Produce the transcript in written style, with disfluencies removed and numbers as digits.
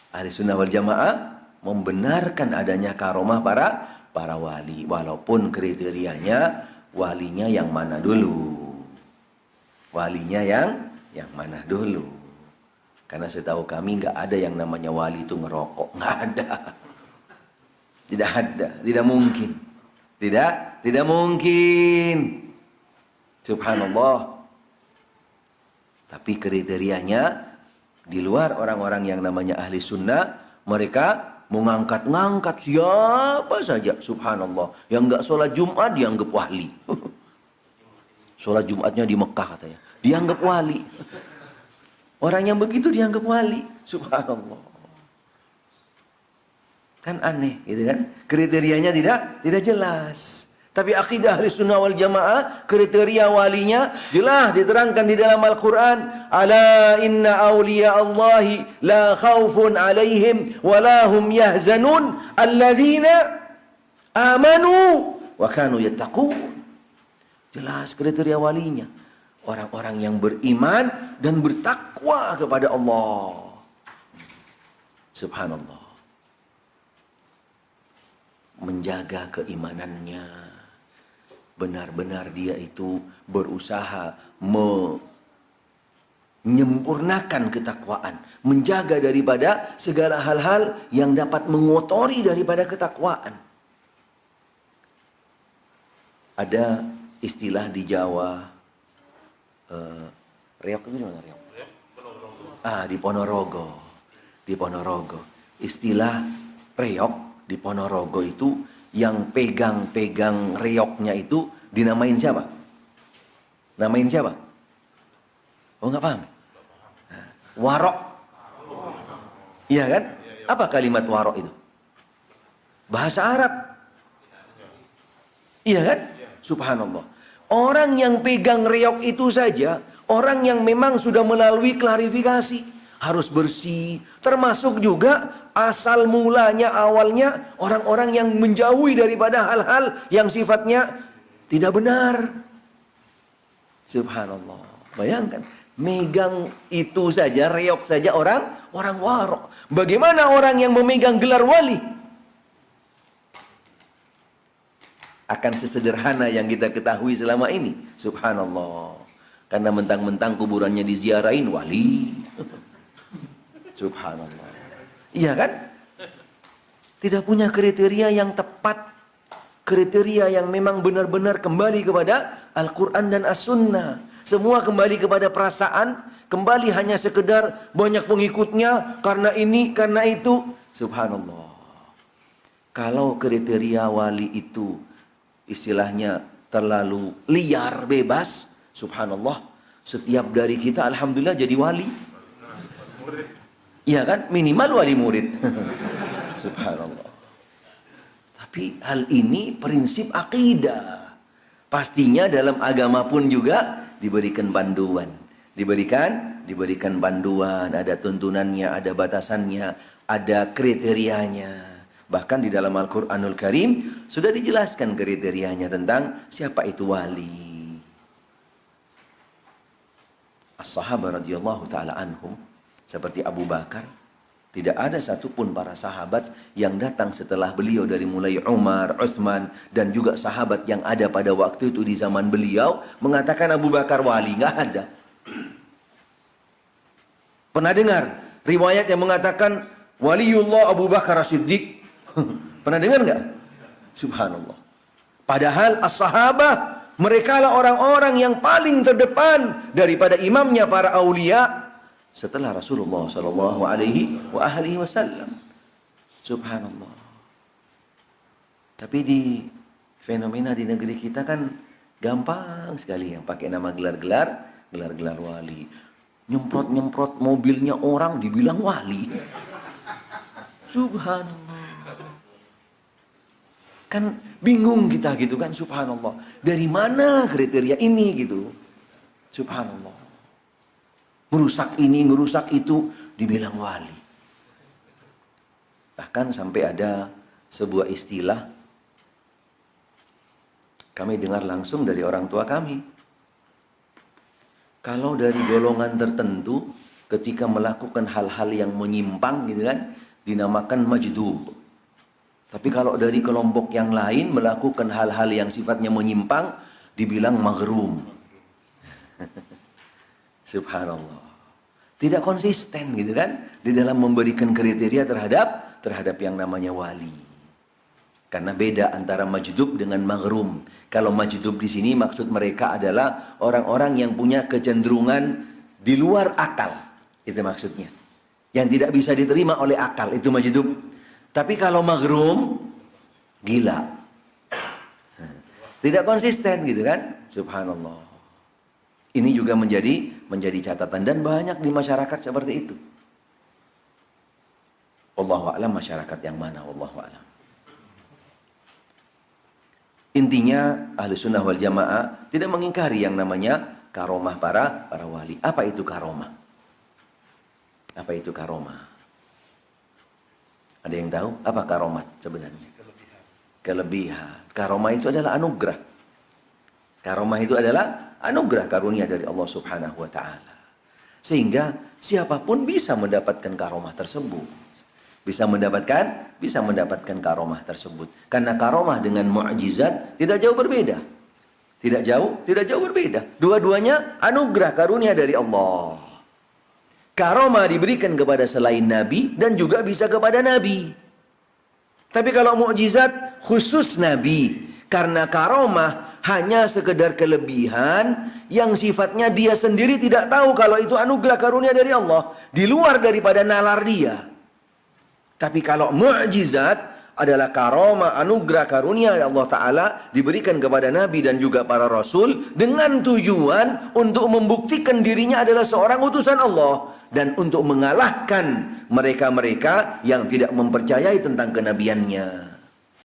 Ahli sunnah wal jamaah membenarkan adanya karomah para wali, walaupun kriterianya walinya yang mana dulu. Walinya yang mana dulu. Karena setahu kami nggak ada yang namanya wali itu ngerokok, nggak ada. Tidak ada, tidak mungkin. Tidak mungkin. Subhanallah. Tapi kriterianya di luar orang-orang yang namanya ahli sunnah, mereka mengangkat-ngangkat siapa saja, subhanallah. Yang enggak sholat Jumat dianggap wali. Sholat Jumatnya di Mekah katanya, dianggap wali. Orang yang begitu dianggap wali, subhanallah. Kan aneh gitu kan. Kriterianya tidak jelas. Tapi akidah ahli sunnah wal jamaah, kriteria walinya jelas diterangkan di dalam Al-Quran. Ala inna awliya Allahi la khawfun alaihim wa lahum yahzanun alladzina amanu wa kanu yattaqun. Jelas kriteria walinya. Orang-orang yang beriman dan bertakwa kepada Allah. Subhanallah. Menjaga keimanannya. Benar-benar dia itu berusaha menyempurnakan ketakwaan, menjaga daripada segala hal-hal yang dapat mengotori daripada ketakwaan. Ada istilah di Jawa, reok itu di mana reok? Di Ponorogo. Di Ponorogo. Istilah reok di Ponorogo itu yang pegang-pegang reoknya itu dinamain siapa? Namain siapa? Oh nggak paham? Warok. Iya kan? Apa kalimat warok itu? Bahasa Arab. Iya kan? Subhanallah. Orang yang pegang reok itu saja, orang yang memang sudah melalui klarifikasi. Harus bersih, termasuk juga asal mulanya awalnya orang-orang yang menjauhi daripada hal-hal yang sifatnya tidak benar. Subhanallah. Bayangkan, megang itu saja, reok saja orang warok. Bagaimana orang yang memegang gelar wali? Akan sesederhana yang kita ketahui selama ini. Subhanallah. Karena mentang-mentang kuburannya diziarahin wali. Subhanallah. Iya kan? Tidak punya kriteria yang tepat. Kriteria yang memang benar-benar kembali kepada Al-Quran dan As-Sunnah. Semua kembali kepada perasaan. Kembali hanya sekedar banyak pengikutnya. Karena ini, karena itu. Subhanallah. Kalau kriteria wali itu istilahnya terlalu liar, bebas. Subhanallah. Setiap dari kita alhamdulillah jadi wali. Iya kan? Minimal wali murid. Subhanallah. Tapi hal ini prinsip akidah. Pastinya dalam agama pun juga diberikan panduan. Diberikan panduan. Ada tuntunannya, ada batasannya, ada kriterianya. Bahkan di dalam Al-Quranul Karim sudah dijelaskan kriterianya tentang siapa itu wali. As-sahabah radhiyallahu ta'ala anhum, seperti Abu Bakar, tidak ada satupun para sahabat yang datang setelah beliau dari mulai Umar, Uthman, dan juga sahabat yang ada pada waktu itu di zaman beliau mengatakan Abu Bakar wali. Nggak ada. Pernah dengar riwayat yang mengatakan waliullah Abu Bakar As-Siddiq? Pernah dengar nggak? Subhanallah. Padahal as-sahabah, mereka lah orang-orang yang paling terdepan daripada imamnya para aulia setelah Rasulullah sallallahu alaihi wasallam. Subhanallah. Tapi di fenomena di negeri kita kan gampang sekali yang pakai nama gelar-gelar wali. Nyemprot-nyemprot mobilnya orang dibilang wali. Subhanallah. Kan bingung kita gitu kan, subhanallah. Dari mana kriteria ini gitu? Subhanallah. Merusak ini, merusak itu, dibilang wali. Bahkan sampai ada sebuah istilah, kami dengar langsung dari orang tua kami. Kalau dari golongan tertentu, ketika melakukan hal-hal yang menyimpang gitu kan, dinamakan majdub. Tapi kalau dari kelompok yang lain melakukan hal-hal yang sifatnya menyimpang, dibilang maghrum. Subhanallah. Tidak konsisten gitu kan di dalam memberikan kriteria terhadap yang namanya wali. Karena beda antara majdub dengan maghrum. Kalau majdub di sini maksud mereka adalah orang-orang yang punya kecenderungan di luar akal. Itu maksudnya. Yang tidak bisa diterima oleh akal, itu majdub. Tapi kalau maghrum, gila. Tidak konsisten gitu kan? Subhanallah. Ini juga menjadi catatan dan banyak di masyarakat seperti itu. Wallahu a'lam, masyarakat yang mana, wallahu a'lam. Intinya Ahlussunnah wal Jamaah tidak mengingkari yang namanya karomah para wali. Apa itu karomah? Apa itu karomah? Ada yang tahu apa karomat sebenarnya? Kelebihan. Karomah itu adalah anugerah. Karomah itu adalah anugerah karunia dari Allah Subhanahu wa taala. Sehingga siapapun bisa mendapatkan karomah tersebut. Bisa mendapatkan karomah tersebut. Karena karomah dengan mukjizat tidak jauh berbeda. Tidak jauh berbeda. Dua-duanya anugerah karunia dari Allah. Karomah diberikan kepada selain Nabi dan juga bisa kepada Nabi. Tapi kalau mukjizat khusus Nabi. Karena karomah hanya sekedar kelebihan yang sifatnya dia sendiri tidak tahu kalau itu anugerah karunia dari Allah. Di luar daripada nalar dia. Tapi kalau mukjizat adalah karomah, anugerah karunia Allah Ta'ala diberikan kepada Nabi dan juga para Rasul dengan tujuan untuk membuktikan dirinya adalah seorang utusan Allah dan untuk mengalahkan mereka-mereka yang tidak mempercayai tentang kenabiannya.